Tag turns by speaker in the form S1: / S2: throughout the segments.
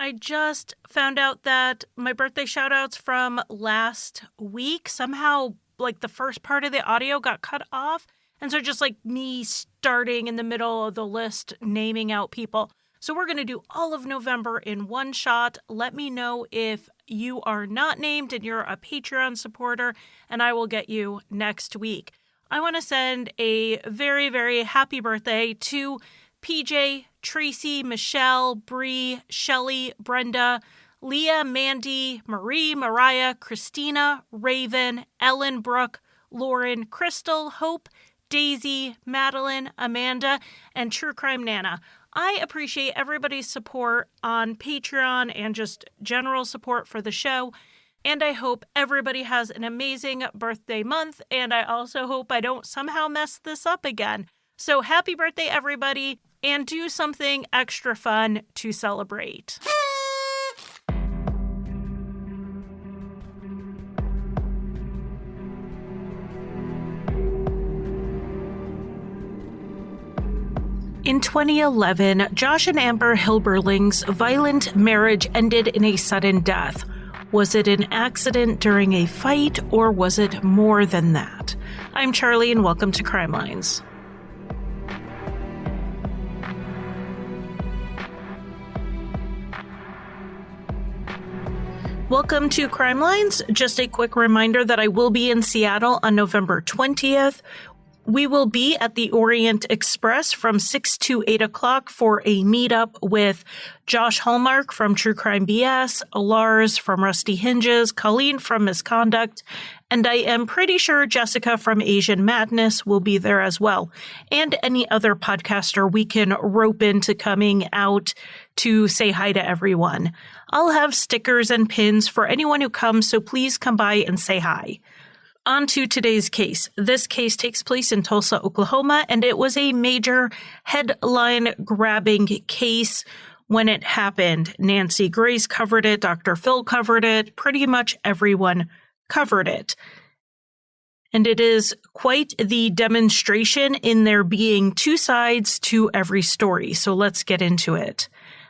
S1: I just found out that my birthday shout-outs from last week, somehow, like, the first part of the audio got cut off. And so just, like, me starting in the middle of the list, naming out people. So we're going to do all of November in one shot. Let me know if you are not named and you're a Patreon supporter, and I will get you next week. I want to send a very, very happy birthday to PJ, Tracy, Michelle, Bree, Shelly, Brenda, Leah, Mandy, Marie, Mariah, Christina, Raven, Ellen, Brooke, Lauren, Crystal, Hope, Daisy, Madeline, Amanda, and True Crime Nana. I appreciate everybody's support on Patreon and just general support for the show. And I hope everybody has an amazing birthday month. And I also hope I don't somehow mess this up again. So happy birthday, everybody. And do something extra fun to celebrate. In 2011, Josh and Amber Hilberling's violent marriage ended in a sudden death. Was it an accident during a fight, or was it more than that? I'm Charlie, and welcome to Crime Lines. Welcome to Crime Lines. Just a quick reminder that I will be in Seattle on November 20th. We will be at the Orient Express from 6 to 8 o'clock for a meetup with Josh Hallmark from True Crime BS, Lars from Rusty Hinges, Colleen from Misconduct, and I am pretty sure Jessica from Asian Madness will be there as well, and any other podcaster we can rope into coming out to say hi to everyone. I'll have stickers and pins for anyone who comes, so please come by and say hi. On to today's case. This case takes place in Tulsa, Oklahoma, and it was a major headline-grabbing case when it happened. Nancy Grace covered it, Dr. Phil covered it, pretty much everyone covered it. And it is quite the demonstration in there being two sides to every story, so let's get into it.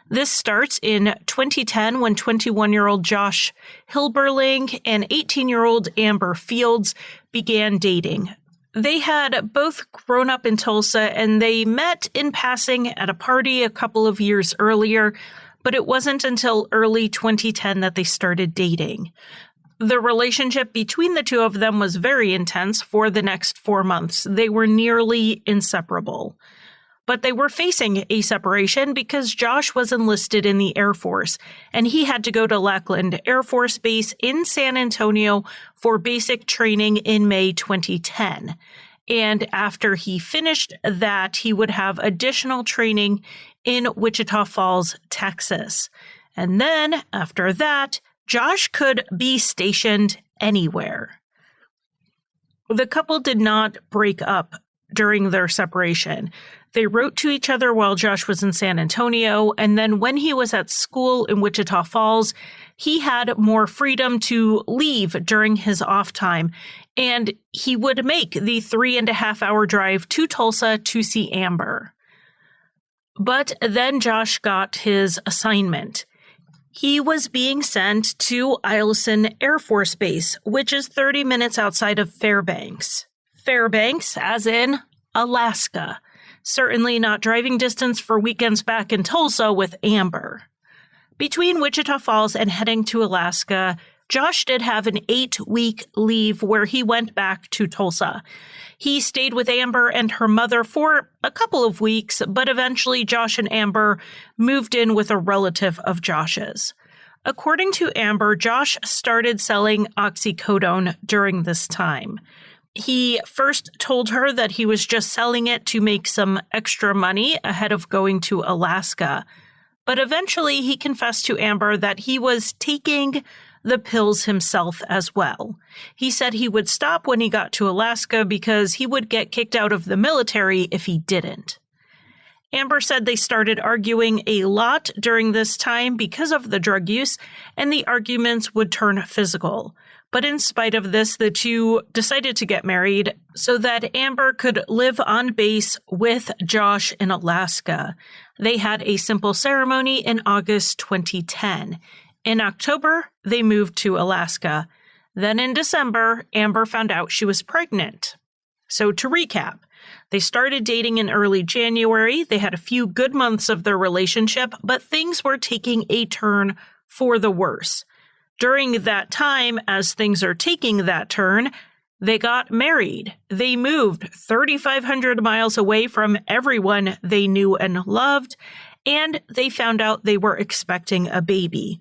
S1: This starts in 2010 when 21-year-old Josh Hilberling and 18-year-old Amber Fields began dating. They had both grown up in Tulsa and they met in passing at a party a couple of years earlier, but it wasn't until early 2010 that they started dating. The relationship between the two of them was very intense for the next 4 months. They were nearly inseparable. But they were facing a separation because Josh was enlisted in the Air Force, and he had to go to Lackland Air Force Base in San Antonio for basic training in May 2010. And after he finished that, he would have additional training in Wichita Falls, Texas. And then, after that, Josh could be stationed anywhere. The couple did not break up during their separation. They wrote to each other while Josh was in San Antonio, and then when he was at school in Wichita Falls, he had more freedom to leave during his off time, and he would make the 3.5-hour drive to Tulsa to see Amber. But then Josh got his assignment. He was being sent to Eielson Air Force Base, which is 30 minutes outside of Fairbanks. Fairbanks, as in Alaska. Certainly not driving distance for weekends back in Tulsa with Amber. Between Wichita Falls and heading to Alaska, Josh did have an 8-week leave where he went back to Tulsa. He stayed with Amber and her mother for a couple of weeks, but eventually Josh and Amber moved in with a relative of Josh's. According to Amber, Josh started selling oxycodone during this time. He first told her that he was just selling it to make some extra money ahead of going to Alaska. But eventually he confessed to Amber that he was taking the pills himself as well. He said he would stop when he got to Alaska because he would get kicked out of the military if he didn't. Amber said they started arguing a lot during this time because of the drug use, and the arguments would turn physical. But in spite of this, the two decided to get married so that Amber could live on base with Josh in Alaska. They had a simple ceremony in August 2010. In October, they moved to Alaska. Then in December, Amber found out she was pregnant. So to recap, they started dating in early January. They had a few good months of their relationship, but things were taking a turn for the worse. During that time, as things are taking that turn, they got married. They moved 3,500 miles away from everyone they knew and loved, and they found out they were expecting a baby.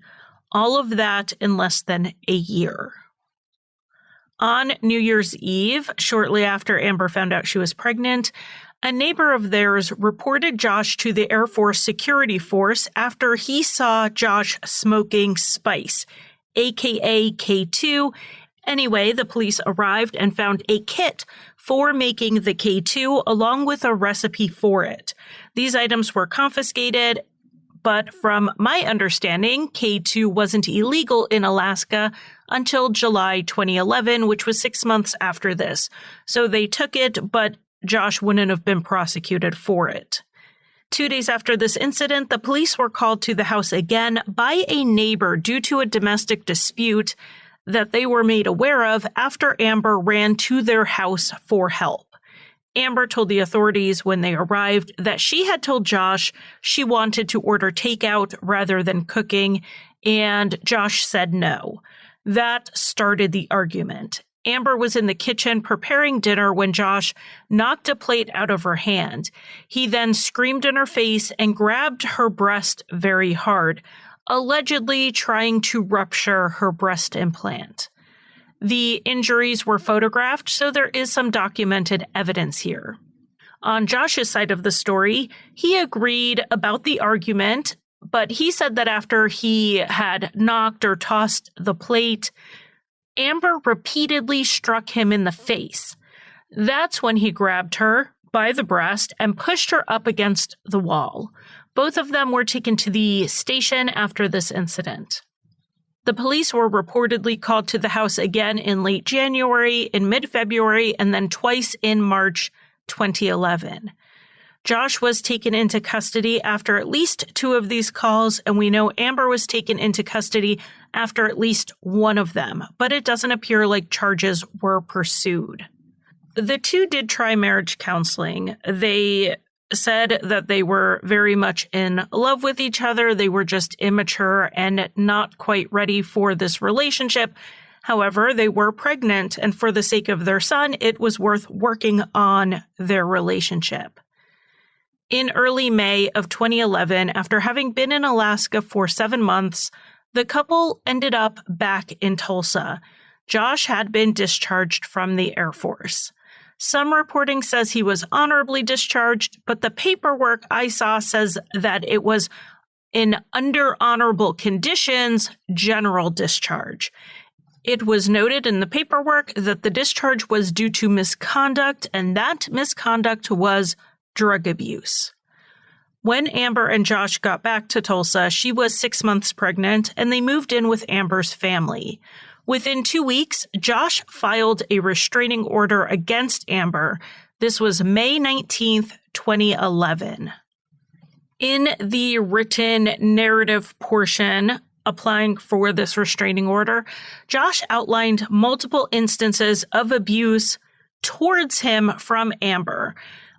S1: All of that in less than a year. On New Year's Eve, shortly after Amber found out she was pregnant, a neighbor of theirs reported Josh to the Air Force Security Force after he saw Josh smoking spice, aka K2. Anyway, the police arrived and found a kit for making the K2 along with a recipe for it. These items were confiscated, but from my understanding, K2 wasn't illegal in Alaska until July 2011, which was 6 months after this. So they took it, but Josh wouldn't have been prosecuted for it. 2 days after this incident, the police were called to the house again by a neighbor due to a domestic dispute that they were made aware of after Amber ran to their house for help. Amber told the authorities when they arrived that she had told Josh she wanted to order takeout rather than cooking, and Josh said no. That started the argument. Amber was in the kitchen preparing dinner when Josh knocked a plate out of her hand. He then screamed in her face and grabbed her breast very hard, allegedly trying to rupture her breast implant. The injuries were photographed, so there is some documented evidence here. On Josh's side of the story, he agreed about the argument, but he said that after he had knocked or tossed the plate, Amber repeatedly struck him in the face. That's when he grabbed her by the breast and pushed her up against the wall. Both of them were taken to the station after this incident. The police were reportedly called to the house again in late January, in mid-February, and then twice in March 2011. Josh was taken into custody after at least 2 of these calls, and we know Amber was taken into custody after at least 1 of them, but it doesn't appear like charges were pursued. The 2 did try marriage counseling. They said that they were very much in love with each other. They were just immature and not quite ready for this relationship. However, they were pregnant, and for the sake of their son, it was worth working on their relationship. In early May of 2011, after having been in Alaska for 7 months, the couple ended up back in Tulsa. Josh had been discharged from the Air Force. Some reporting says he was honorably discharged, but the paperwork I saw says that it was in under honorable conditions, general discharge. It was noted in the paperwork that the discharge was due to misconduct, and that misconduct was drug abuse. When Amber and Josh got back to Tulsa, she was 6 months pregnant, and they moved in with Amber's family. Within 2 weeks, Josh filed a restraining order against Amber. This was May 19th, 2011. In the written narrative portion applying for this restraining order, Josh outlined multiple instances of abuse towards him from Amber.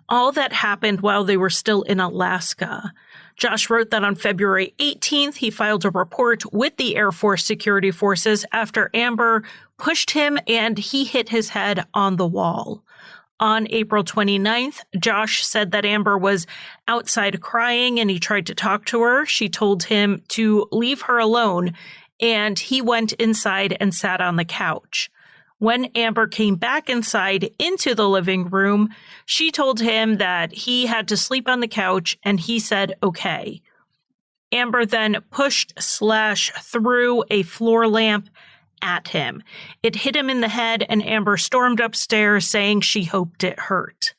S1: All that happened while they were still in Alaska. Josh wrote that on February 18th, he filed a report with the Air Force Security Forces after Amber pushed him and he hit his head on the wall. On April 29th, Josh said that Amber was outside crying and he tried to talk to her. She told him to leave her alone, and he went inside and sat on the couch. When Amber came back inside into the living room, she told him that he had to sleep on the couch, and he said, okay. Amber then pushed/threw a floor lamp at him. It hit him in the head, and Amber stormed upstairs saying she hoped it hurt.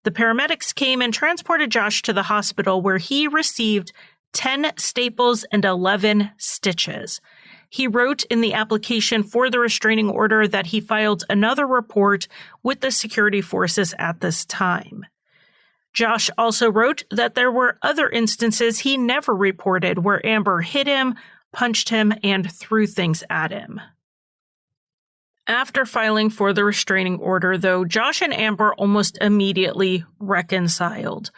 S1: The paramedics came and transported Josh to the hospital, where he received 10 staples and 11 stitches. He wrote in the application for the restraining order that he filed another report with the security forces at this time. Josh also wrote that there were other instances he never reported where Amber hit him, punched him, and threw things at him. After filing for the restraining order, though, Josh and Amber almost immediately reconciled.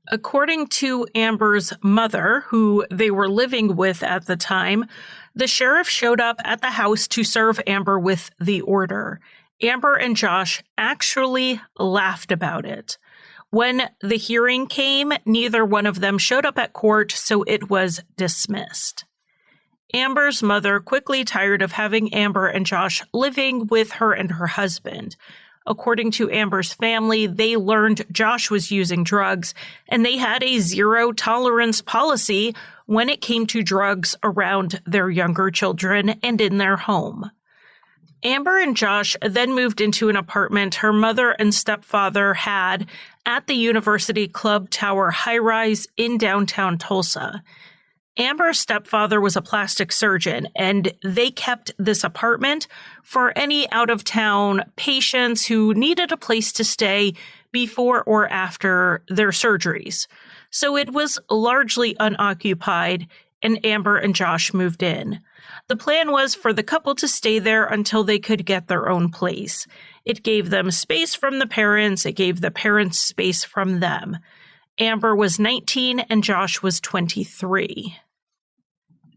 S1: According to Amber's mother, who they were living with at the time, the sheriff showed up at the house to serve Amber with the order. Amber and Josh actually laughed about it. When the hearing came, neither one of them showed up at court, so it was dismissed. Amber's mother quickly tired of having Amber and Josh living with her and her husband. According to Amber's family, they learned Josh was using drugs, and they had a zero-tolerance policy when it came to drugs around their younger children and in their home. Amber and Josh then moved into an apartment her mother and stepfather had at the University Club Tower high-rise in downtown Tulsa. Amber's stepfather was a plastic surgeon, and they kept this apartment for any out-of-town patients who needed a place to stay before or after their surgeries. So it was largely unoccupied, and Amber and Josh moved in. The plan was for the couple to stay there until they could get their own place. It gave them space from the parents. It gave the parents space from them. Amber was 19 and Josh was 23.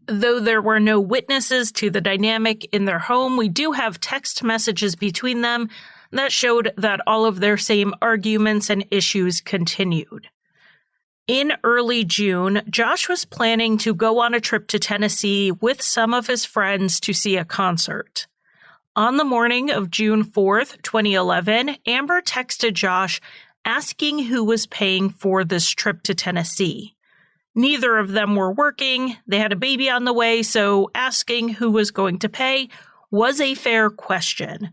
S1: Though there were no witnesses to the dynamic in their home, we do have text messages between them that showed that all of their same arguments and issues continued. In early June, Josh was planning to go on a trip to Tennessee with some of his friends to see a concert. On the morning of June 4th, 2011, Amber texted Josh asking who was paying for this trip to Tennessee. Neither of them were working, they had a baby on the way, so asking who was going to pay was a fair question.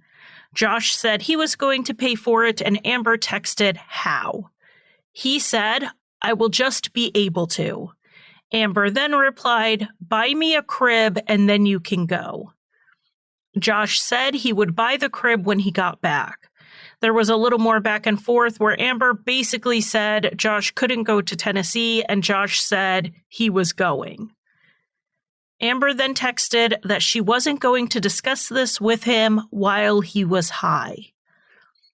S1: Josh said he was going to pay for it, and Amber texted how. He said, "I will just be able to." Amber then replied, "Buy me a crib and then you can go." Josh said he would buy the crib when he got back. There was a little more back and forth where Amber basically said Josh couldn't go to Tennessee and Josh said he was going. Amber then texted that she wasn't going to discuss this with him while he was high.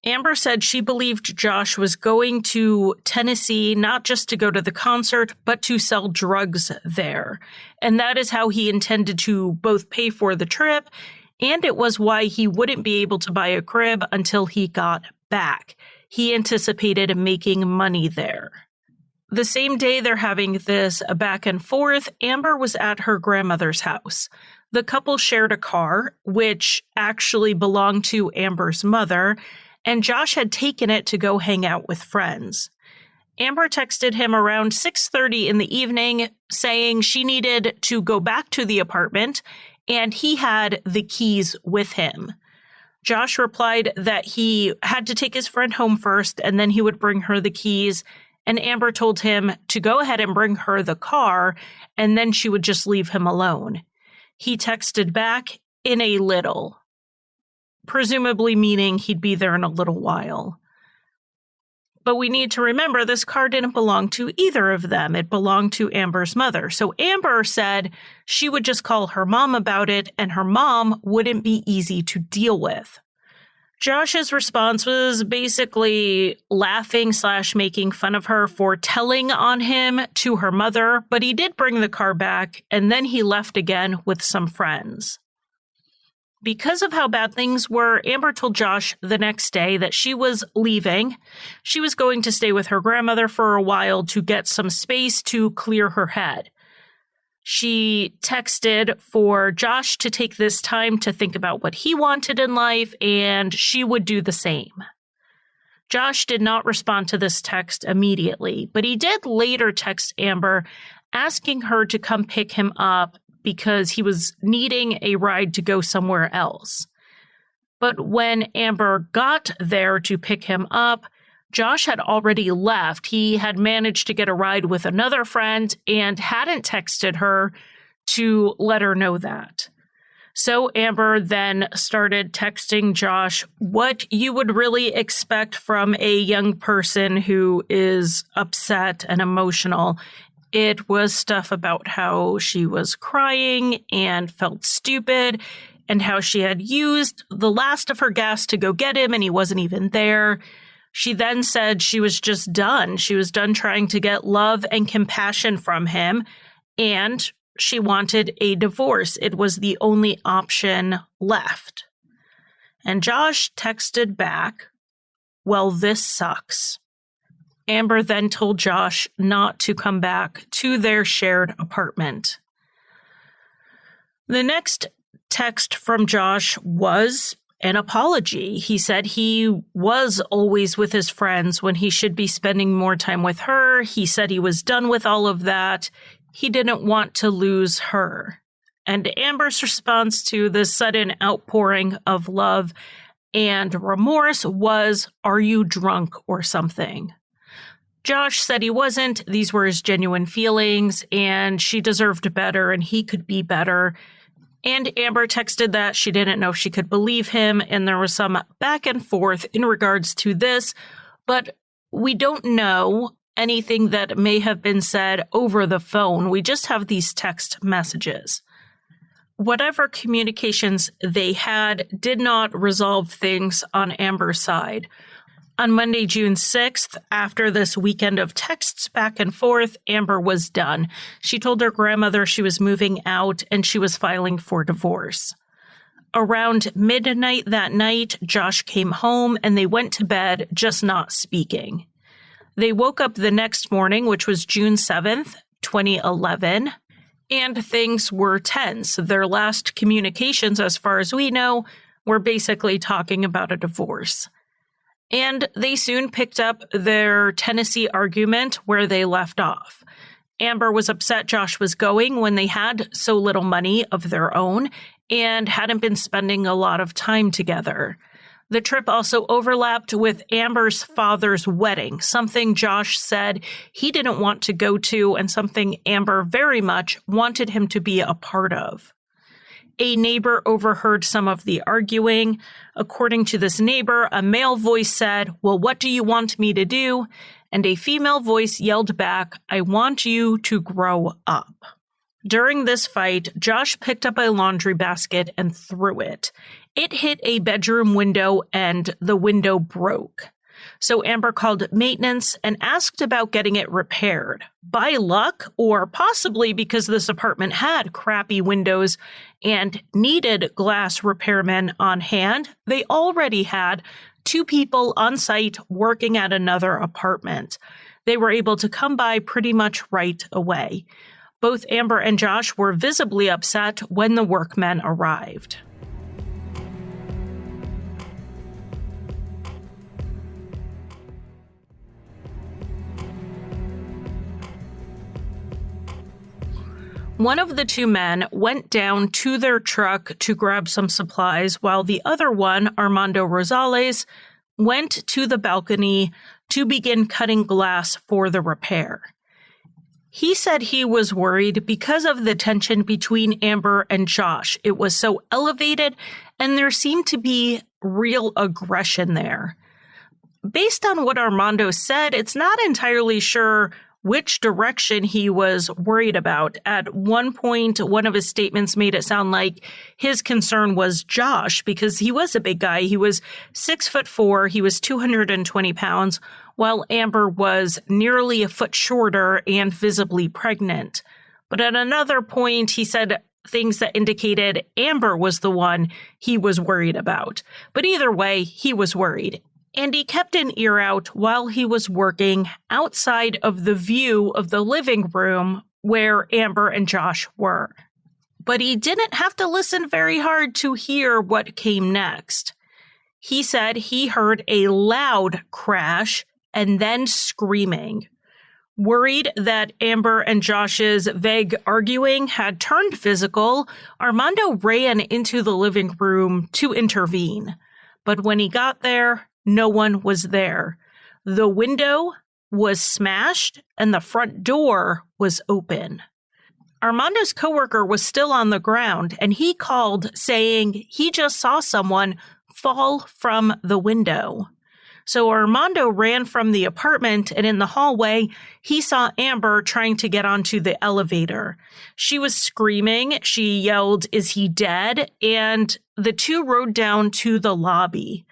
S1: Amber said she believed Josh was going to Tennessee not just to go to the concert, but to sell drugs there. And that is how he intended to both pay for the trip, and it was why he wouldn't be able to buy a crib until he got back. He anticipated making money there. The same day they're having this back and forth, Amber was at her grandmother's house. The couple shared a car, which actually belonged to Amber's mother, and Josh had taken it to go hang out with friends. Amber texted him around 6:30 in the evening saying she needed to go back to the apartment and he had the keys with him. Josh replied that he had to take his friend home first and then he would bring her the keys, and Amber told him to go ahead and bring her the car and then she would just leave him alone. He texted back, "In a little," presumably meaning he'd be there in a little while. But we need to remember this car didn't belong to either of them. It belonged to Amber's mother. So Amber said she would just call her mom about it, and her mom wouldn't be easy to deal with. Josh's response was basically laughing/making fun of her for telling on him to her mother, but he did bring the car back, and then he left again with some friends. Because of how bad things were, Amber told Josh the next day that she was leaving. She was going to stay with her grandmother for a while to get some space to clear her head. She texted for Josh to take this time to think about what he wanted in life, and she would do the same. Josh did not respond to this text immediately, but he did later text Amber asking her to come pick him up because he was needing a ride to go somewhere else. But when Amber got there to pick him up, Josh had already left. He had managed to get a ride with another friend and hadn't texted her to let her know that. So Amber then started texting Josh what you would really expect from a young person who is upset and emotional. It was stuff about how she was crying and felt stupid and how she had used the last of her gas to go get him and he wasn't even there. She then said she was just done. She was done trying to get love and compassion from him, and she wanted a divorce. It was the only option left. And Josh texted back, "Well, this sucks." Amber then told Josh not to come back to their shared apartment. The next text from Josh was an apology. He said he was always with his friends when he should be spending more time with her. He said he was done with all of that. He didn't want to lose her. And Amber's response to this sudden outpouring of love and remorse was, "Are you drunk or something?" Josh said he wasn't. These were his genuine feelings, and she deserved better, and he could be better. And Amber texted that she didn't know if she could believe him, and there was some back and forth in regards to this, but we don't know anything that may have been said over the phone. We just have these text messages. Whatever communications they had did not resolve things on Amber's side. On Monday, June 6th, after this weekend of texts back and forth, Amber was done. She told her grandmother she was moving out and she was filing for divorce. Around midnight that night, Josh came home and they went to bed, just not speaking. They woke up the next morning, which was June 7th, 2011, and things were tense. Their last communications, as far as we know, were basically talking about a divorce. And they soon picked up their Tennessee argument where they left off. Amber was upset Josh was going when they had so little money of their own and hadn't been spending a lot of time together. The trip also overlapped with Amber's father's wedding, something Josh said he didn't want to go to and something Amber very much wanted him to be a part of. A neighbor overheard some of the arguing. According to this neighbor, a male voice said, "Well, what do you want me to do?" And a female voice yelled back, "I want you to grow up." During this fight, Josh picked up a laundry basket and threw it. It hit a bedroom window and the window broke. So Amber called maintenance and asked about getting it repaired. By luck, or possibly because this apartment had crappy windows and needed glass repairmen on hand, they already had 2 people on site working at another apartment. They were able to come by pretty much right away. Both Amber and Josh were visibly upset when the workmen arrived. One of the 2 men went down to their truck to grab some supplies, while the other one, Armando Rosales, went to the balcony to begin cutting glass for the repair. He said he was worried because of the tension between Amber and Josh. It was so elevated, and there seemed to be real aggression there. Based on what Armando said, it's not entirely sure which direction he was worried about. At one point, one of his statements made it sound like his concern was Josh because he was a big guy. He was 6'4", he was 220 pounds, while Amber was nearly a foot shorter and visibly pregnant. But at another point, he said things that indicated Amber was the one he was worried about. But either way, he was worried. And he kept an ear out while he was working outside of the view of the living room where Amber and Josh were. But he didn't have to listen very hard to hear what came next. He said he heard a loud crash and then screaming. Worried that Amber and Josh's vague arguing had turned physical, Armando ran into the living room to intervene. But when he got there, no one was there. The window was smashed and the front door was open. Armando's coworker was still on the ground, and he called saying he just saw someone fall from the window. So Armando ran from the apartment, and in the hallway, he saw Amber trying to get onto the elevator. She was screaming. She yelled, "Is he dead?" And the two rode down to the lobby.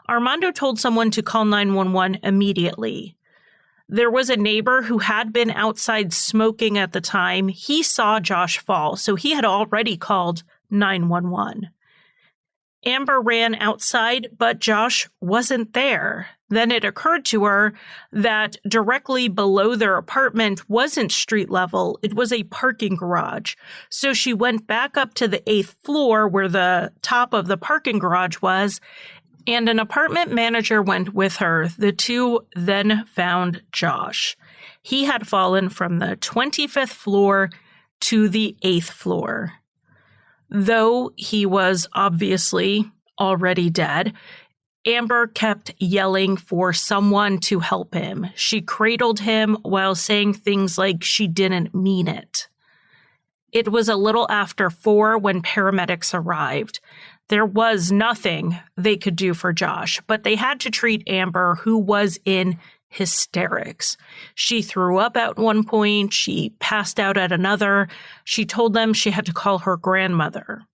S1: Armando told someone to call 911 immediately. There was a neighbor who had been outside smoking at the time. He saw Josh fall, so he had already called 911. Amber ran outside, but Josh wasn't there. Then it occurred to her that directly below their apartment wasn't street level. It was a parking garage. So she went back up to the 8th floor where the top of the parking garage was, and an apartment manager went with her. The two then found Josh. He had fallen from the 25th floor to the 8th floor. Though he was obviously already dead, Amber kept yelling for someone to help him. She cradled him while saying things like she didn't mean it. It was a little after 4 when paramedics arrived. There was nothing they could do for Josh, but they had to treat Amber, who was in hysterics. She threw up at one point. She passed out at another. She told them she had to call her grandmother.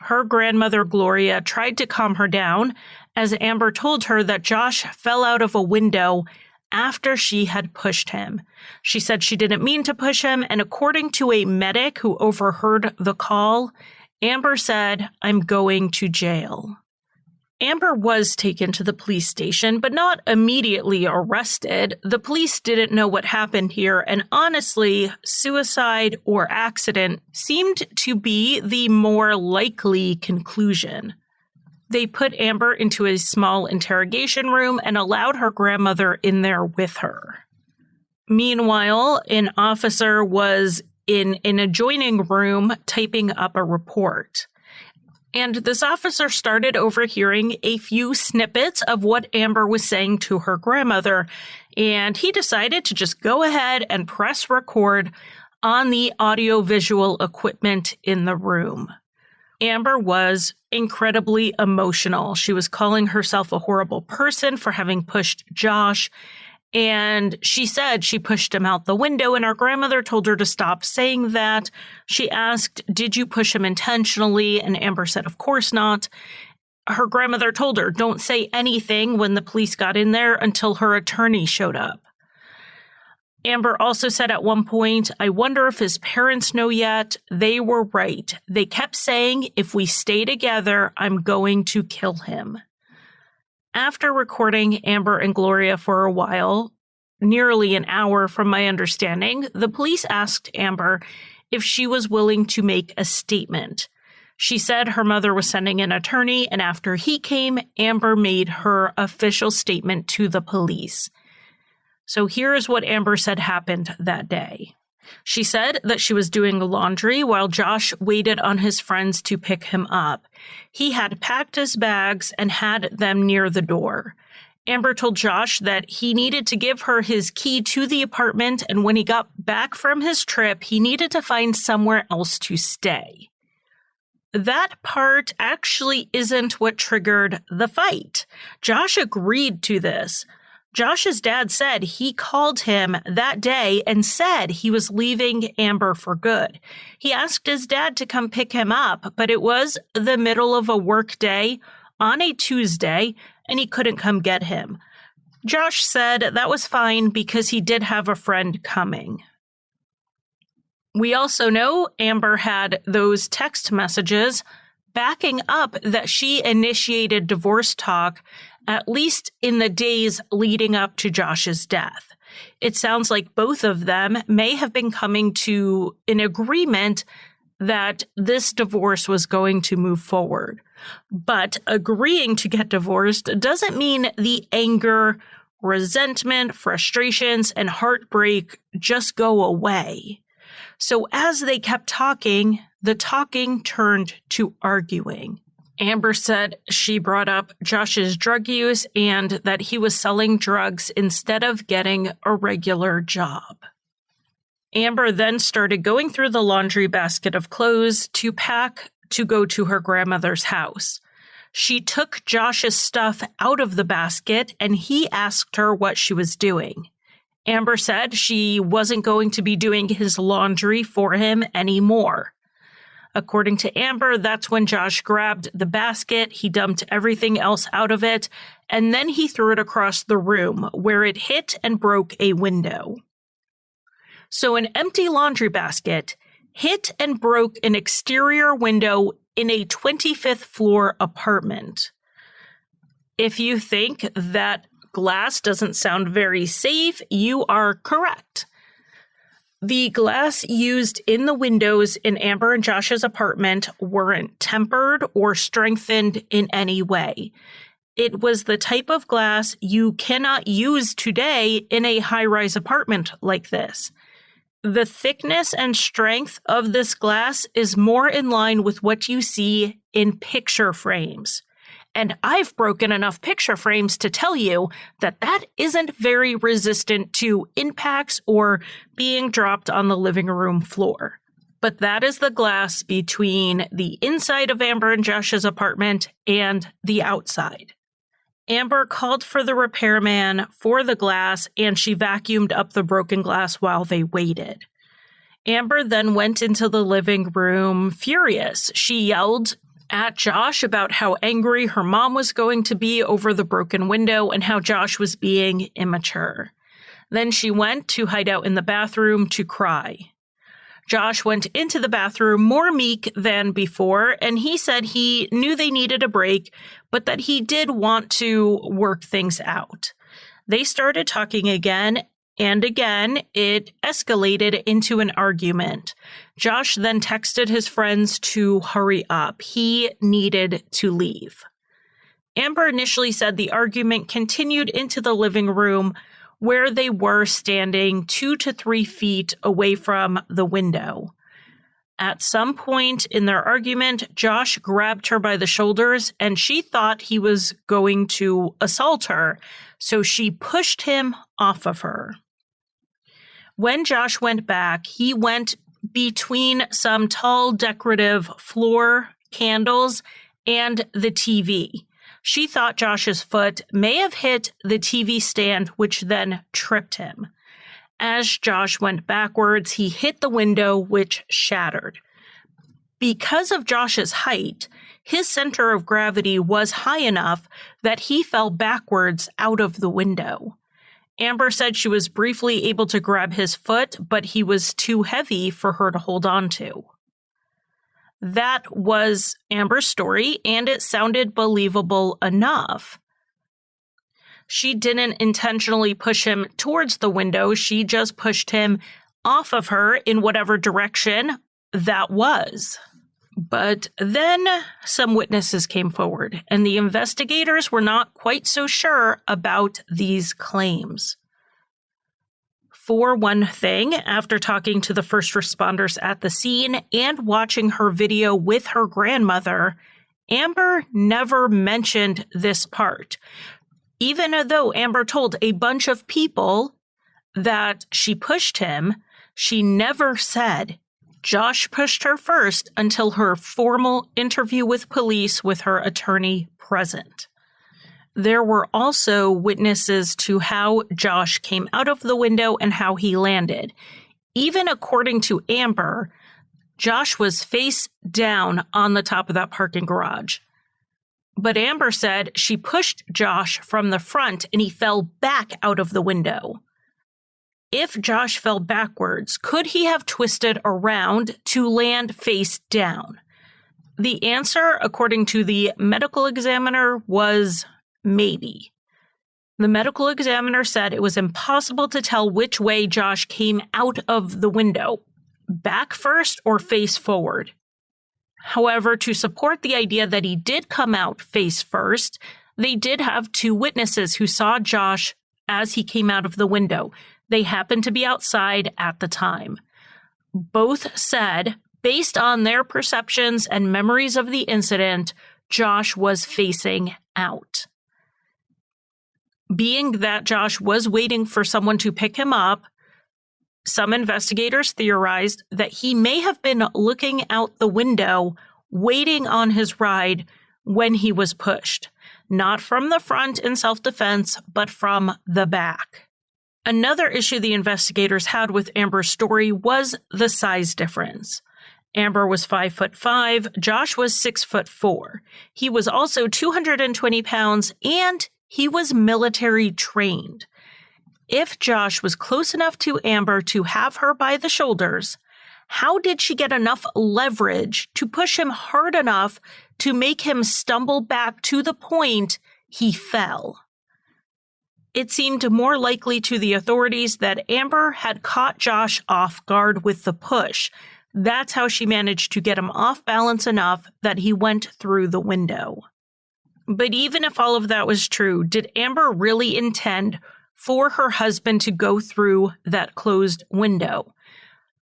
S1: Her grandmother, Gloria, tried to calm her down as Amber told her that Josh fell out of a window after she had pushed him. She said she didn't mean to push him, and according to a medic who overheard the call, Amber said, "I'm going to jail." Amber was taken to the police station, but not immediately arrested. The police didn't know what happened here, and honestly, suicide or accident seemed to be the more likely conclusion. They put Amber into a small interrogation room and allowed her grandmother in there with her. Meanwhile, an officer was in an adjoining room typing up a report. And this officer started overhearing a few snippets of what Amber was saying to her grandmother, and he decided to just go ahead and press record on the audiovisual equipment in the room. Amber was incredibly emotional. She was calling herself a horrible person for having pushed Josh, and she said she pushed him out the window, and our grandmother told her to stop saying that. She asked, "Did you push him intentionally?" And Amber said, "Of course not." Her grandmother told her, "Don't say anything," when the police got in there until her attorney showed up. Amber also said at one point, "I wonder if his parents know yet. They were right. They kept saying, if we stay together, I'm going to kill him." After recording Amber and Gloria for a while, nearly an hour from my understanding, the police asked Amber if she was willing to make a statement. She said her mother was sending an attorney, and after he came, Amber made her official statement to the police. So here is what Amber said happened that day. She said that she was doing laundry while Josh waited on his friends to pick him up. He had packed his bags and had them near the door. Amber told Josh that he needed to give her his key to the apartment, and when he got back from his trip, he needed to find somewhere else to stay. That part actually isn't what triggered the fight. Josh agreed to this. Josh's dad said he called him that day and said he was leaving Amber for good. He asked his dad to come pick him up, but it was the middle of a work day on a Tuesday, and he couldn't come get him. Josh said that was fine because he did have a friend coming. We also know Amber had those text messages backing up that she initiated divorce talk at least in the days leading up to Josh's death. It sounds like both of them may have been coming to an agreement that this divorce was going to move forward. But agreeing to get divorced doesn't mean the anger, resentment, frustrations, and heartbreak just go away. So as they kept talking, the talking turned to arguing. Amber said she brought up Josh's drug use and that he was selling drugs instead of getting a regular job. Amber then started going through the laundry basket of clothes to pack to go to her grandmother's house. She took Josh's stuff out of the basket and he asked her what she was doing. Amber said she wasn't going to be doing his laundry for him anymore. According to Amber, that's when Josh grabbed the basket, he dumped everything else out of it, and then he threw it across the room, where it hit and broke a window. So an empty laundry basket hit and broke an exterior window in a 25th floor apartment. If you think that glass doesn't sound very safe, you are correct. The glass used in the windows in Amber and Josh's apartment weren't tempered or strengthened in any way. It was the type of glass you cannot use today in a high-rise apartment like this. The thickness and strength of this glass is more in line with what you see in picture frames. And I've broken enough picture frames to tell you that that isn't very resistant to impacts or being dropped on the living room floor. But that is the glass between the inside of Amber and Josh's apartment and the outside. Amber called for the repairman for the glass and she vacuumed up the broken glass while they waited. Amber then went into the living room furious. She yelled at Josh about how angry her mom was going to be over the broken window and how Josh was being immature. Then she went to hide out in the bathroom to cry. Josh went into the bathroom more meek than before, and he said he knew they needed a break, but that he did want to work things out. They started talking again, and again, it escalated into an argument. Josh then texted his friends to hurry up. He needed to leave. Amber initially said the argument continued into the living room, where they were standing 2 to 3 feet away from the window. At some point in their argument, Josh grabbed her by the shoulders and she thought he was going to assault her, so she pushed him off of her. When Josh went back, he went between some tall decorative floor candles and the TV. She thought Josh's foot may have hit the TV stand, which then tripped him. As Josh went backwards, he hit the window, which shattered. Because of Josh's height, his center of gravity was high enough that he fell backwards out of the window. Amber said she was briefly able to grab his foot, but he was too heavy for her to hold on to. That was Amber's story, and it sounded believable enough. She didn't intentionally push him towards the window. She just pushed him off of her in whatever direction that was. But then some witnesses came forward, and the investigators were not quite so sure about these claims. For one thing, after talking to the first responders at the scene and watching her video with her grandmother, Amber never mentioned this part. Even though Amber told a bunch of people that she pushed him, she never said Josh pushed her first until her formal interview with police with her attorney present. There were also witnesses to how Josh came out of the window and how he landed. Even according to Amber, Josh was face down on the top of that parking garage. But Amber said she pushed Josh from the front and he fell back out of the window. If Josh fell backwards, could he have twisted around to land face down? The answer, according to the medical examiner, was maybe. The medical examiner said it was impossible to tell which way Josh came out of the window, back first or face forward. However, to support the idea that he did come out face first, they did have 2 witnesses who saw Josh as he came out of the window. They happened to be outside at the time. Both said, based on their perceptions and memories of the incident, Josh was facing out. Being that Josh was waiting for someone to pick him up, some investigators theorized that he may have been looking out the window, waiting on his ride when he was pushed, not from the front in self-defense, but from the back. Another issue the investigators had with Amber's story was the size difference. Amber was 5'5", Josh was 6'4". He was also 220 pounds, and he was military trained. If Josh was close enough to Amber to have her by the shoulders, how did she get enough leverage to push him hard enough to make him stumble back to the point he fell? It seemed more likely to the authorities that Amber had caught Josh off guard with the push. That's how she managed to get him off balance enough that he went through the window. But even if all of that was true, did Amber really intend for her husband to go through that closed window?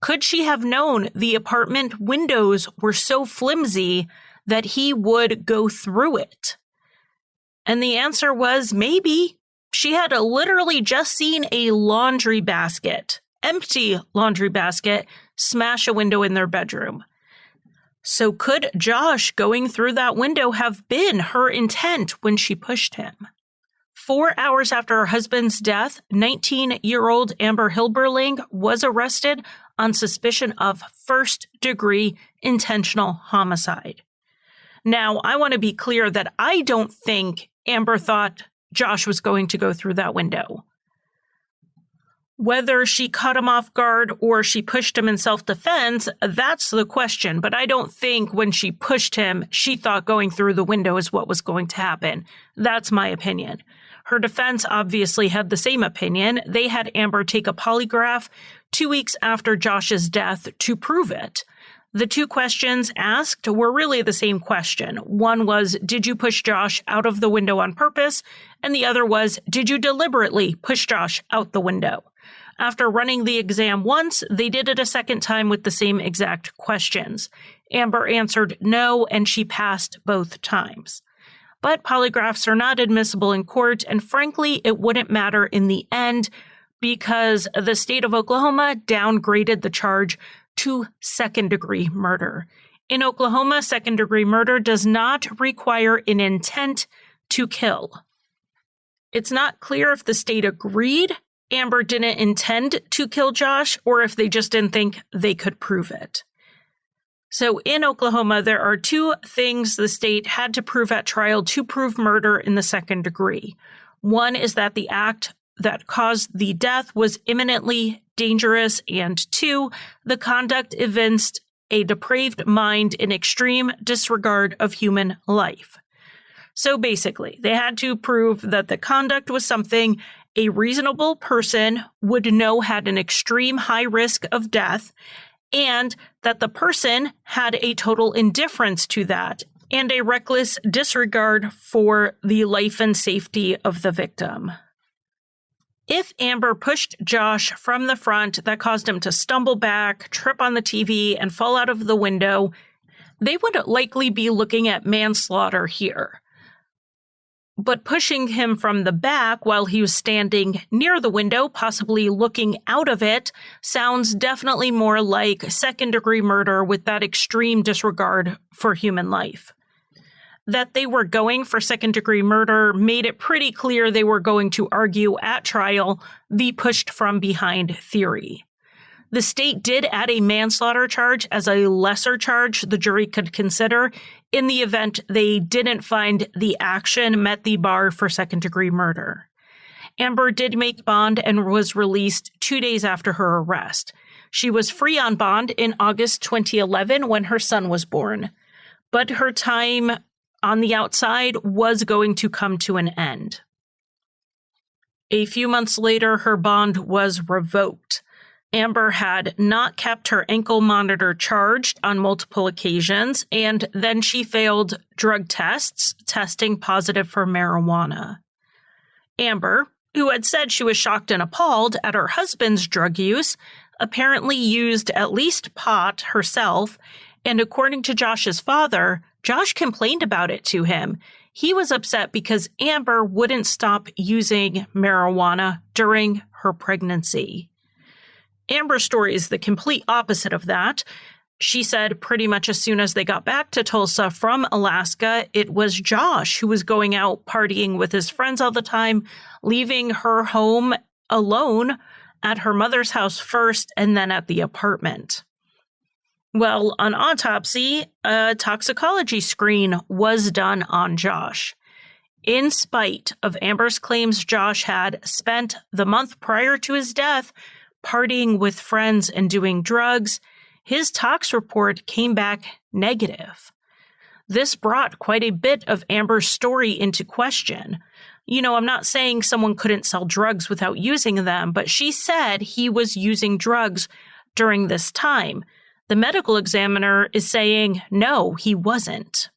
S1: Could she have known the apartment windows were so flimsy that he would go through it? And the answer was maybe. She had literally just seen a laundry basket, empty laundry basket, smash a window in their bedroom. So could Josh going through that window have been her intent when she pushed him? 4 hours after her husband's death, 19-year-old Amber Hilberling was arrested on suspicion of first-degree intentional homicide. Now, I want to be clear that I don't think Amber thought Josh was going to go through that window. Whether she caught him off guard or she pushed him in self-defense, that's the question. But I don't think when she pushed him, she thought going through the window is what was going to happen. That's my opinion. Her defense obviously had the same opinion. They had Amber take a polygraph 2 weeks after Josh's death to prove it. The two questions asked were really the same question. One was, did you push Josh out of the window on purpose? And the other was, did you deliberately push Josh out the window? After running the exam once, they did it a second time with the same exact questions. Amber answered no, and she passed both times. But polygraphs are not admissible in court, and frankly, it wouldn't matter in the end because the state of Oklahoma downgraded the charge to second-degree murder. In Oklahoma, second-degree murder does not require an intent to kill. It's not clear if the state agreed Amber didn't intend to kill Josh or if they just didn't think they could prove it. So in Oklahoma, there are two things the state had to prove at trial to prove murder in the second degree. One is that the act that caused the death was imminently dangerous, and two, the conduct evinced a depraved mind in extreme disregard of human life. So basically, they had to prove that the conduct was something a reasonable person would know had an extreme high risk of death, and that the person had a total indifference to that and a reckless disregard for the life and safety of the victim. If Amber pushed Josh from the front, that caused him to stumble back, trip on the TV, and fall out of the window, they would likely be looking at manslaughter here. But pushing him from the back while he was standing near the window, possibly looking out of it, sounds definitely more like second-degree murder with that extreme disregard for human life. That they were going for second-degree murder made it pretty clear they were going to argue at trial the pushed from behind theory. The state did add a manslaughter charge as a lesser charge the jury could consider in the event they didn't find the action met the bar for second-degree murder. Amber did make bond and was released 2 days after her arrest. She was free on bond in August 2011 when her son was born. But her time on the outside was going to come to an end. A few months later, her bond was revoked. Amber had not kept her ankle monitor charged on multiple occasions, and then she failed drug tests, testing positive for marijuana. Amber, who had said she was shocked and appalled at her husband's drug use, apparently used at least pot herself, and according to Josh's father, Josh complained about it to him. He was upset because Amber wouldn't stop using marijuana during her pregnancy. Amber's story is the complete opposite of that. She said pretty much as soon as they got back to Tulsa from Alaska, it was Josh who was going out partying with his friends all the time, leaving her home alone at her mother's house first and then at the apartment. Well, on autopsy, a toxicology screen was done on Josh. In spite of Amber's claims Josh had spent the month prior to his death partying with friends and doing drugs, his tox report came back negative. This brought quite a bit of Amber's story into question. I'm not saying someone couldn't sell drugs without using them, but she said he was using drugs during this time. The medical examiner is saying, no, he wasn't.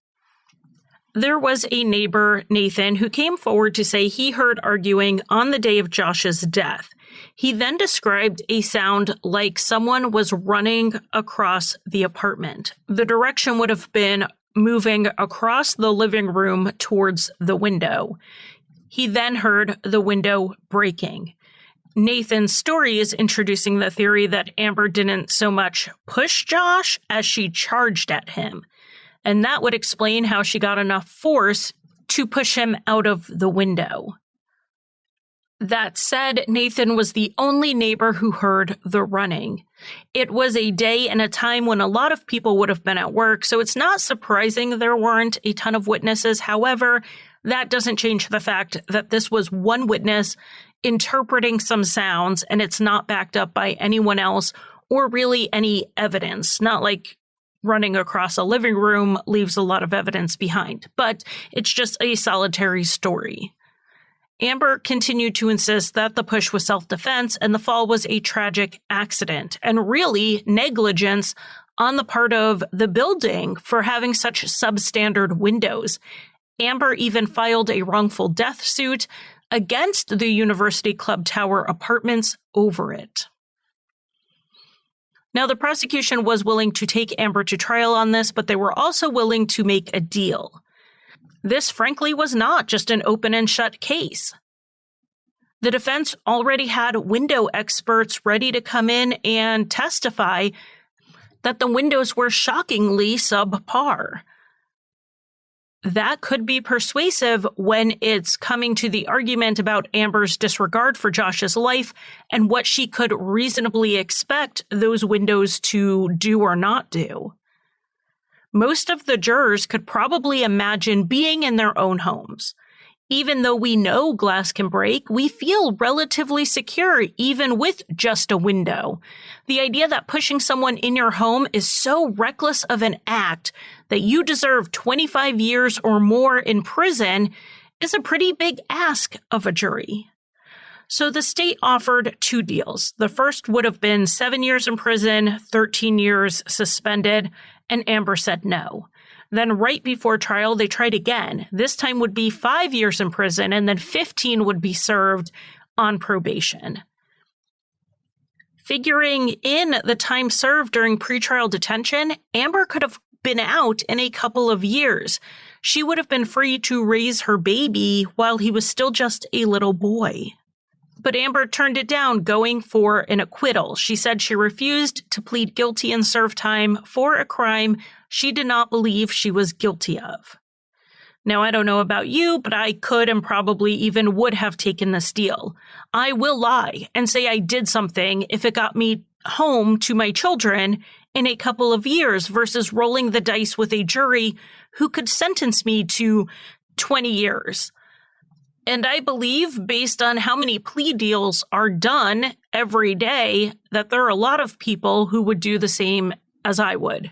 S1: There was a neighbor, Nathan, who came forward to say he heard arguing on the day of Josh's death. He then described a sound like someone was running across the apartment. The direction would have been moving across the living room towards the window. He then heard the window breaking. Nathan's story is introducing the theory that Amber didn't so much push Josh as she charged at him. And that would explain how she got enough force to push him out of the window. That said, Nathan was the only neighbor who heard the running. It was a day and a time when a lot of people would have been at work, so it's not surprising there weren't a ton of witnesses. However, that doesn't change the fact that this was one witness interpreting some sounds, and it's not backed up by anyone else or really any evidence. Not like running across a living room leaves a lot of evidence behind, but it's just a solitary story. Amber continued to insist that the push was self-defense and the fall was a tragic accident and really negligence on the part of the building for having such substandard windows. Amber even filed a wrongful death suit against the University Club Tower apartments over it. Now, the prosecution was willing to take Amber to trial on this, but they were also willing to make a deal. This, frankly, was not just an open and shut case. The defense already had window experts ready to come in and testify that the windows were shockingly subpar. That could be persuasive when it's coming to the argument about Amber's disregard for Josh's life and what she could reasonably expect those windows to do or not do. Most of the jurors could probably imagine being in their own homes. Even though we know glass can break, we feel relatively secure even with just a window. The idea that pushing someone in your home is so reckless of an act that you deserve 25 years or more in prison is a pretty big ask of a jury. So the state offered two deals. The first would have been 7 years in prison, 13 years suspended, and Amber said no. Then right before trial, they tried again. This time would be 5 years in prison, and then 15 would be served on probation. Figuring in the time served during pretrial detention, Amber could have been out in a couple of years. She would have been free to raise her baby while he was still just a little boy. But Amber turned it down, going for an acquittal. She said she refused to plead guilty and serve time for a crime she did not believe she was guilty of. Now, I don't know about you, but I could and probably even would have taken this deal. I will lie and say I did something if it got me home to my children in a couple of years versus rolling the dice with a jury who could sentence me to 20 years. And I believe, based on how many plea deals are done every day, that there are a lot of people who would do the same as I would.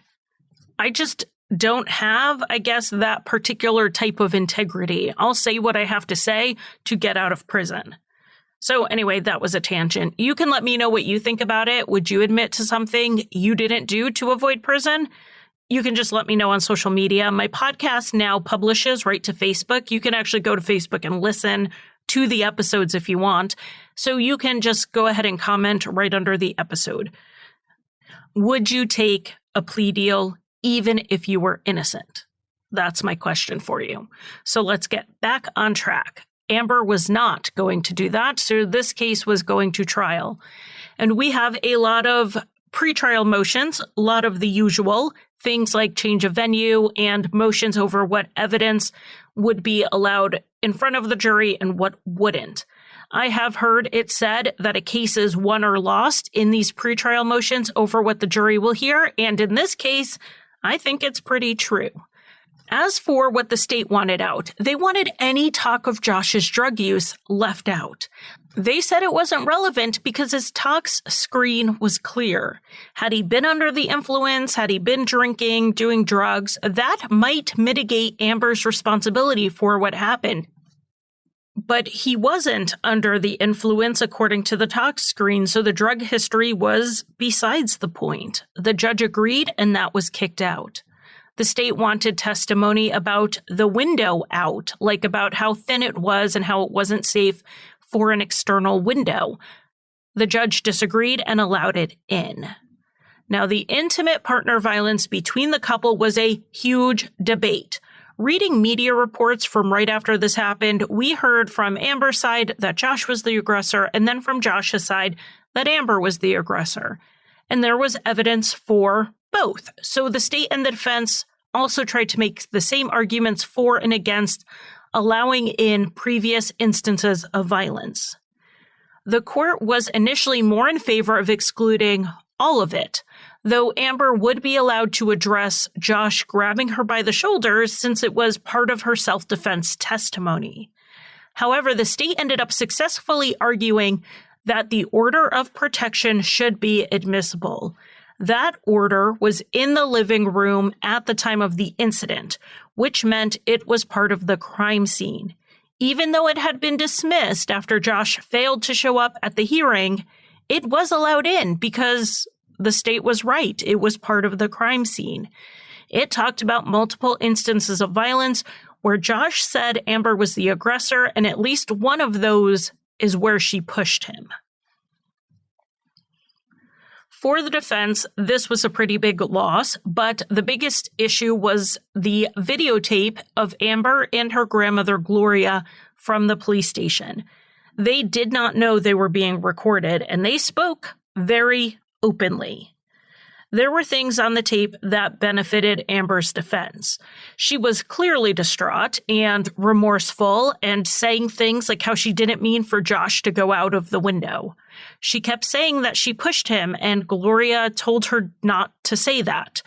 S1: I just don't have, I guess, that particular type of integrity. I'll say what I have to say to get out of prison. So anyway, that was a tangent. You can let me know what you think about it. Would you admit to something you didn't do to avoid prison? You can just let me know on social media. My podcast now publishes right to Facebook. You can actually go to Facebook and listen to the episodes if you want. So you can just go ahead and comment right under the episode. Would you take a plea deal even if you were innocent? That's my question for you. So let's get back on track. Amber was not going to do that, so this case was going to trial. And we have a lot of pretrial motions, a lot of the usual things like change of venue and motions over what evidence would be allowed in front of the jury and what wouldn't. I have heard it said that a case is won or lost in these pretrial motions over what the jury will hear, and in this case, I think it's pretty true. As for what the state wanted out, they wanted any talk of Josh's drug use left out. They said it wasn't relevant because his tox screen was clear. Had he been under the influence, had he been drinking, doing drugs, that might mitigate Amber's responsibility for what happened. But he wasn't under the influence according to the tox screen, so the drug history was besides the point. The judge agreed, and that was kicked out. The state wanted testimony about the window out, like about how thin it was and how it wasn't safe for an external window. The judge disagreed and allowed it in. Now, the intimate partner violence between the couple was a huge debate. Reading media reports from right after this happened, we heard from Amber's side that Josh was the aggressor, and then from Josh's side that Amber was the aggressor. And there was evidence for both. So the state and the defense also tried to make the same arguments for and against allowing in previous instances of violence. The court was initially more in favor of excluding all of it, though Amber would be allowed to address Josh grabbing her by the shoulders since it was part of her self-defense testimony. However, the state ended up successfully arguing that the order of protection should be admissible. That order was in the living room at the time of the incident, which meant it was part of the crime scene. Even though it had been dismissed after Josh failed to show up at the hearing, it was allowed in because the state was right. It was part of the crime scene. It talked about multiple instances of violence where Josh said Amber was the aggressor, and at least one of those is where she pushed him. For the defense, this was a pretty big loss, but the biggest issue was the videotape of Amber and her grandmother, Gloria, from the police station. They did not know they were being recorded, and they spoke very openly. There were things on the tape that benefited Amber's defense. She was clearly distraught and remorseful and saying things like how she didn't mean for Josh to go out of the window. She kept saying that she pushed him, and Gloria told her not to say that.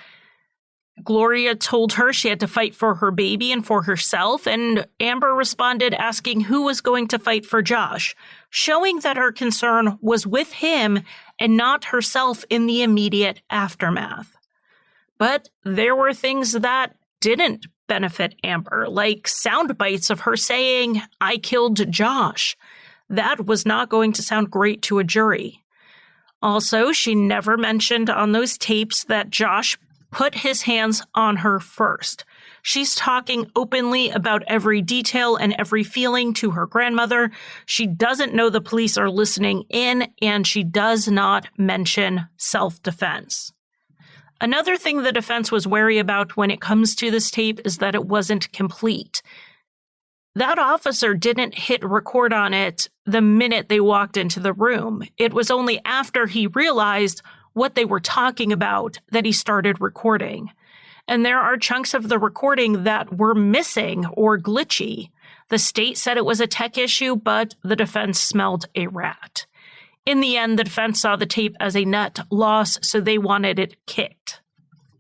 S1: Gloria told her she had to fight for her baby and for herself, and Amber responded asking who was going to fight for Josh, showing that her concern was with him and not herself in the immediate aftermath. But there were things that didn't benefit Amber, like sound bites of her saying, "I killed Josh." That was not going to sound great to a jury. Also, she never mentioned on those tapes that Josh put his hands on her first. She's talking openly about every detail and every feeling to her grandmother. She doesn't know the police are listening in, and she does not mention self-defense. Another thing the defense was wary about when it comes to this tape is that it wasn't complete. That officer didn't hit record on it the minute they walked into the room. It was only after he realized what they were talking about that he started recording. And there are chunks of the recording that were missing or glitchy. The state said it was a tech issue, but the defense smelled a rat. In the end, the defense saw the tape as a net loss, so they wanted it kicked.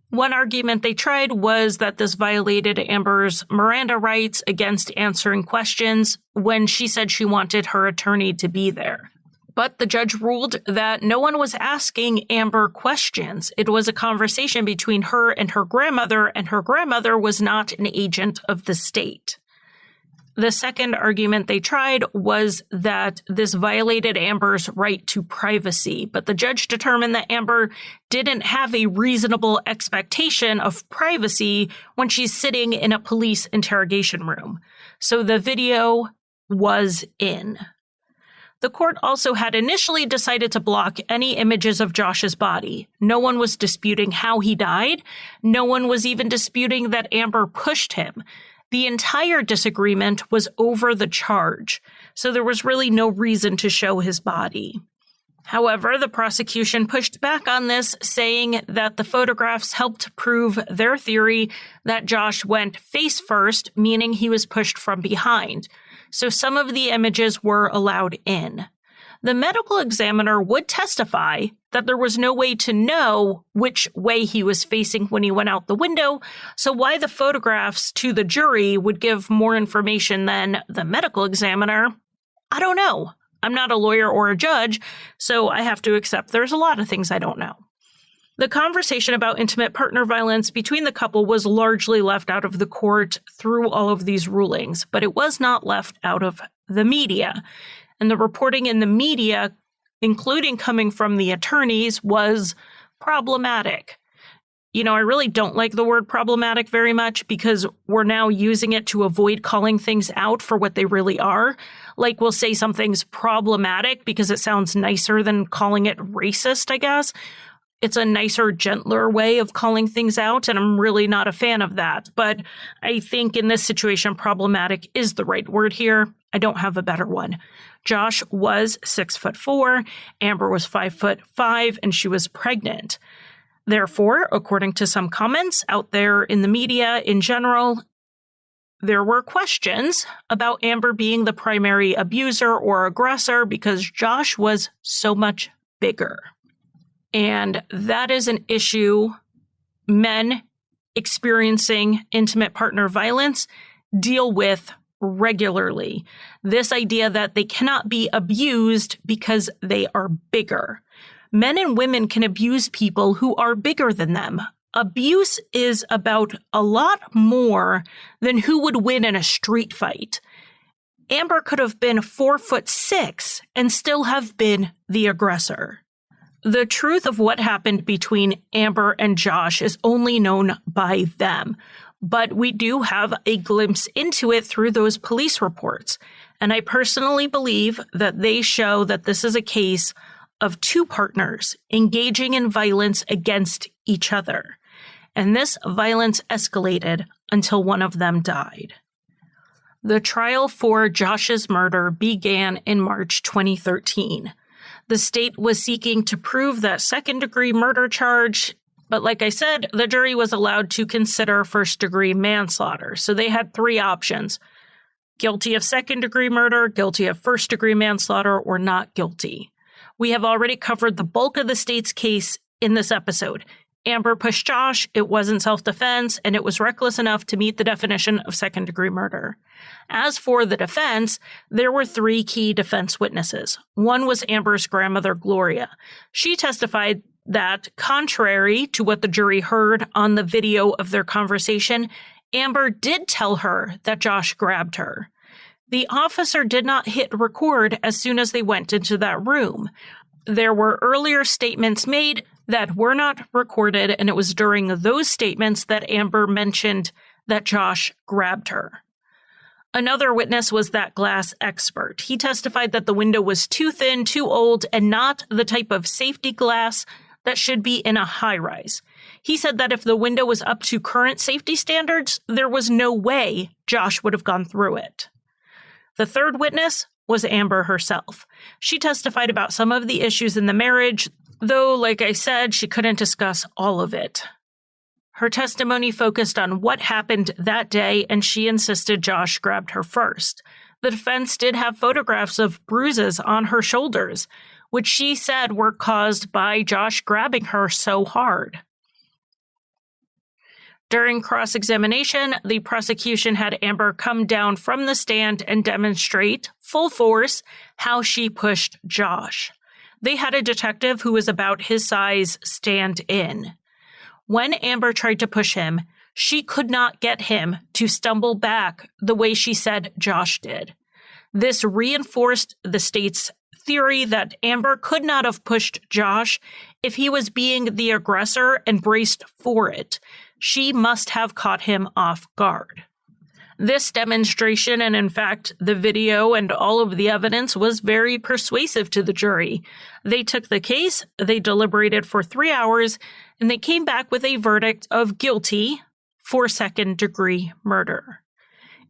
S1: One argument they tried was that this violated Amber's Miranda rights against answering questions when she said she wanted her attorney to be there. But the judge ruled that no one was asking Amber questions. It was a conversation between her and her grandmother was not an agent of the state. The second argument they tried was that this violated Amber's right to privacy, but the judge determined that Amber didn't have a reasonable expectation of privacy when she's sitting in a police interrogation room. So the video was in. The court also had initially decided to block any images of Josh's body. No one was disputing how he died. No one was even disputing that Amber pushed him. The entire disagreement was over the charge, so there was really no reason to show his body. However, the prosecution pushed back on this, saying that the photographs helped prove their theory that Josh went face first, meaning he was pushed from behind. So some of the images were allowed in. The medical examiner would testify that there was no way to know which way he was facing when he went out the window, so why the photographs to the jury would give more information than the medical examiner, I don't know. I'm not a lawyer or a judge, so I have to accept there's a lot of things I don't know. The conversation about intimate partner violence between the couple was largely left out of the court through all of these rulings, but it was not left out of the media. And the reporting in the media, including coming from the attorneys, was problematic. You know, I really don't like the word problematic very much because we're now using it to avoid calling things out for what they really are. Like we'll say something's problematic because it sounds nicer than calling it racist, I guess. It's a nicer, gentler way of calling things out, and I'm really not a fan of that. But I think in this situation, problematic is the right word here. I don't have a better one. Josh was 6'4", Amber was 5'5", and she was pregnant. Therefore, according to some comments out there in the media in general, there were questions about Amber being the primary abuser or aggressor because Josh was so much bigger. And that is an issue men experiencing intimate partner violence deal with regularly. This idea that they cannot be abused because they are bigger. Men and women can abuse people who are bigger than them. Abuse is about a lot more than who would win in a street fight. Amber could have been 4'6" and still have been the aggressor. The truth of what happened between Amber and Josh is only known by them, but we do have a glimpse into it through those police reports. And I personally believe that they show that this is a case of two partners engaging in violence against each other. And this violence escalated until one of them died. The trial for Josh's murder began in March 2013. The state was seeking to prove that second-degree murder charge, but like I said, the jury was allowed to consider first-degree manslaughter. So they had three options: guilty of second-degree murder, guilty of first-degree manslaughter, or not guilty. We have already covered the bulk of the state's case in this episode. Amber pushed Josh, it wasn't self-defense, and it was reckless enough to meet the definition of second-degree murder. As for the defense, there were three key defense witnesses. One was Amber's grandmother, Gloria. She testified that, contrary to what the jury heard on the video of their conversation, Amber did tell her that Josh grabbed her. The officer did not hit record as soon as they went into that room. There were earlier statements made that were not recorded, and it was during those statements that Amber mentioned that Josh grabbed her. Another witness was that glass expert. He testified that the window was too thin, too old, and not the type of safety glass that should be in a high-rise. He said that if the window was up to current safety standards, there was no way Josh would have gone through it. The third witness was Amber herself. She testified about some of the issues in the marriage, though, like I said, she couldn't discuss all of it. Her testimony focused on what happened that day, and she insisted Josh grabbed her first. The defense did have photographs of bruises on her shoulders, which she said were caused by Josh grabbing her so hard. During cross-examination, the prosecution had Amber come down from the stand and demonstrate, full force, how she pushed Josh. They had a detective who was about his size stand in. When Amber tried to push him, she could not get him to stumble back the way she said Josh did. This reinforced the state's theory that Amber could not have pushed Josh if he was being the aggressor and braced for it. She must have caught him off guard. This demonstration, and in fact, the video and all of the evidence, was very persuasive to the jury. They took the case, they deliberated for 3 hours, and they came back with a verdict of guilty for second-degree murder.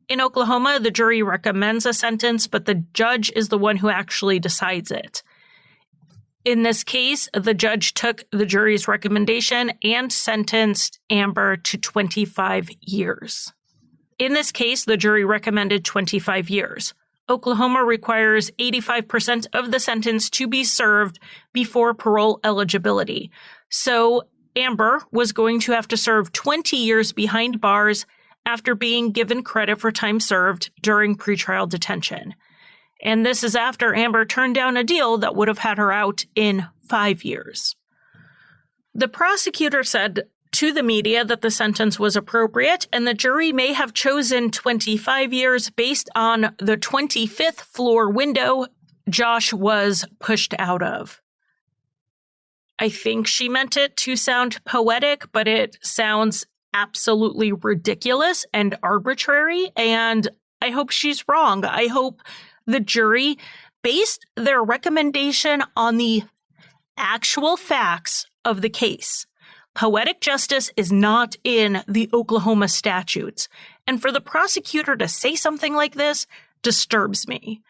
S1: In Oklahoma, the jury recommends a sentence, but the judge is the one who actually decides it. In this case, the judge took the jury's recommendation and sentenced Amber to 25 years. In this case, the jury recommended 25 years. Oklahoma requires 85% of the sentence to be served before parole eligibility. So Amber was going to have to serve 20 years behind bars after being given credit for time served during pretrial detention. And this is after Amber turned down a deal that would have had her out in 5 years. The prosecutor said to the media that the sentence was appropriate, and the jury may have chosen 25 years based on the 25th floor window Josh was pushed out of. I think she meant it to sound poetic, but it sounds absolutely ridiculous and arbitrary, and I hope she's wrong. I hope the jury based their recommendation on the actual facts of the case. Poetic justice is not in the Oklahoma statutes, and for the prosecutor to say something like this disturbs me.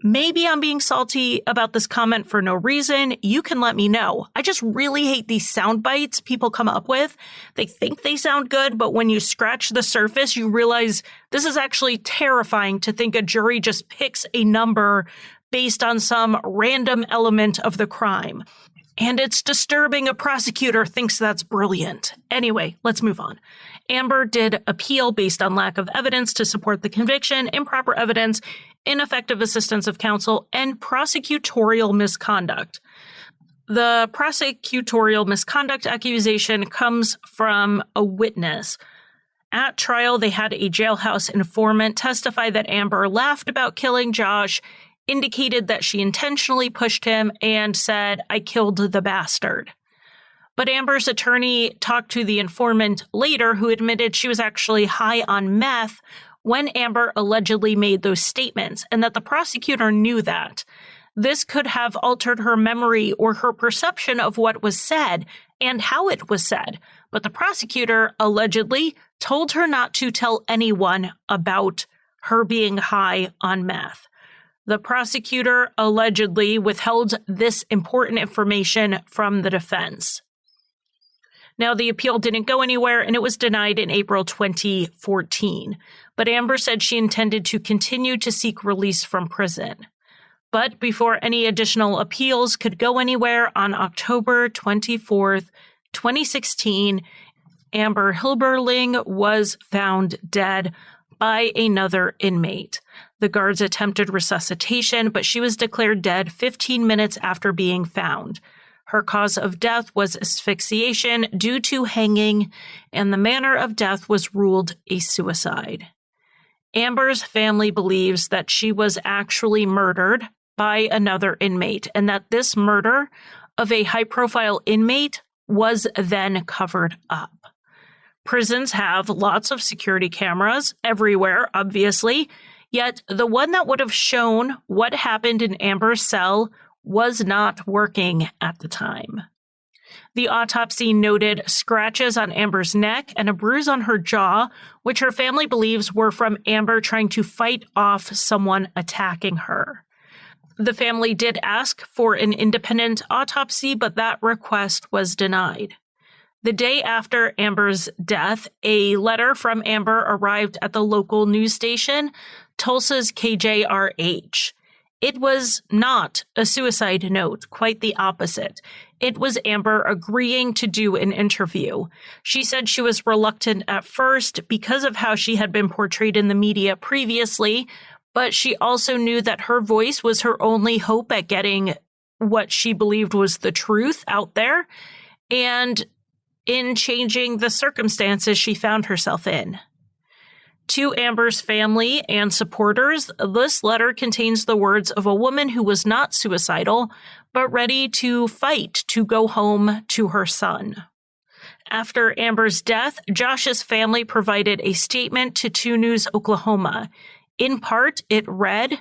S1: Maybe I'm being salty about this comment for no reason. You can let me know. I just really hate these sound bites people come up with. They think they sound good, but when you scratch the surface, you realize this is actually terrifying to think a jury just picks a number based on some random element of the crime. And it's disturbing a prosecutor thinks that's brilliant. Anyway, let's move on. Amber did appeal based on lack of evidence to support the conviction, improper evidence, ineffective assistance of counsel, and prosecutorial misconduct. The prosecutorial misconduct accusation comes from a witness. At trial, they had a jailhouse informant testify that Amber laughed about killing Josh, indicated that she intentionally pushed him, and said, "I killed the bastard." But Amber's attorney talked to the informant later, who admitted she was actually high on meth when Amber allegedly made those statements, and that the prosecutor knew that. This could have altered her memory or her perception of what was said and how it was said, but the prosecutor allegedly told her not to tell anyone about her being high on meth. The prosecutor allegedly withheld this important information from the defense. Now, the appeal didn't go anywhere, and it was denied in April 2014. But Amber said she intended to continue to seek release from prison. But before any additional appeals could go anywhere, on October 24th, 2016, Amber Hilberling was found dead by another inmate. The guards attempted resuscitation, but she was declared dead 15 minutes after being found. Her cause of death was asphyxiation due to hanging, and the manner of death was ruled a suicide. Amber's family believes that she was actually murdered by another inmate, and that this murder of a high-profile inmate was then covered up. Prisons have lots of security cameras everywhere, obviously, yet the one that would have shown what happened in Amber's cell was not working at the time. The autopsy noted scratches on Amber's neck and a bruise on her jaw, which her family believes were from Amber trying to fight off someone attacking her. The family did ask for an independent autopsy, but that request was denied. The day after Amber's death, a letter from Amber arrived at the local news station, Tulsa's KJRH. It was not a suicide note, quite the opposite. It was Amber agreeing to do an interview. She said she was reluctant at first because of how she had been portrayed in the media previously, but she also knew that her voice was her only hope at getting what she believed was the truth out there, and in changing the circumstances she found herself in. To Amber's family and supporters, this letter contains the words of a woman who was not suicidal, but ready to fight to go home to her son. After Amber's death, Josh's family provided a statement to 2 News Oklahoma. In part, it read,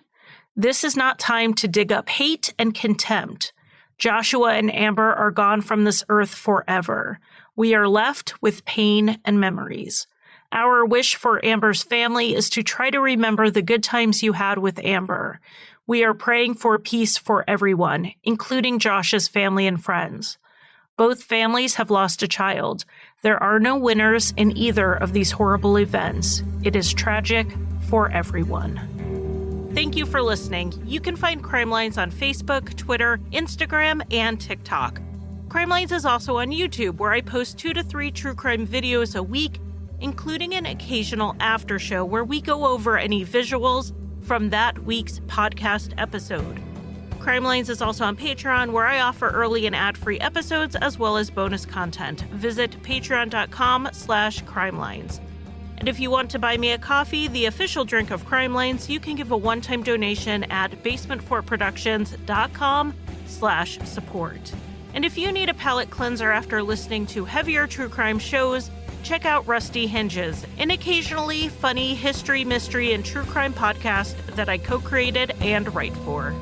S1: "This is not time to dig up hate and contempt. Joshua and Amber are gone from this earth forever. We are left with pain and memories. Our wish for Amber's family is to try to remember the good times you had with Amber. We are praying for peace for everyone, including Josh's family and friends. Both families have lost a child. There are no winners in either of these horrible events. It is tragic for everyone. Thank you for listening. You can find Crime Lines on Facebook, Twitter, Instagram, and TikTok. Crime Lines is also on YouTube, where I post 2 to 3 true crime videos a week, including an occasional after show where we go over any visuals from that week's podcast episode. Crime Lines is also on Patreon, where I offer early and ad-free episodes as well as bonus content. Visit patreon.com/crimelines. And if you want to buy me a coffee, the official drink of Crime Lines, you can give a one-time donation at basementfortproductions.com/support. And if you need a palate cleanser after listening to heavier true crime shows, check out Rusty Hinges, an occasionally funny history, mystery, and true crime podcast that I co-created and write for.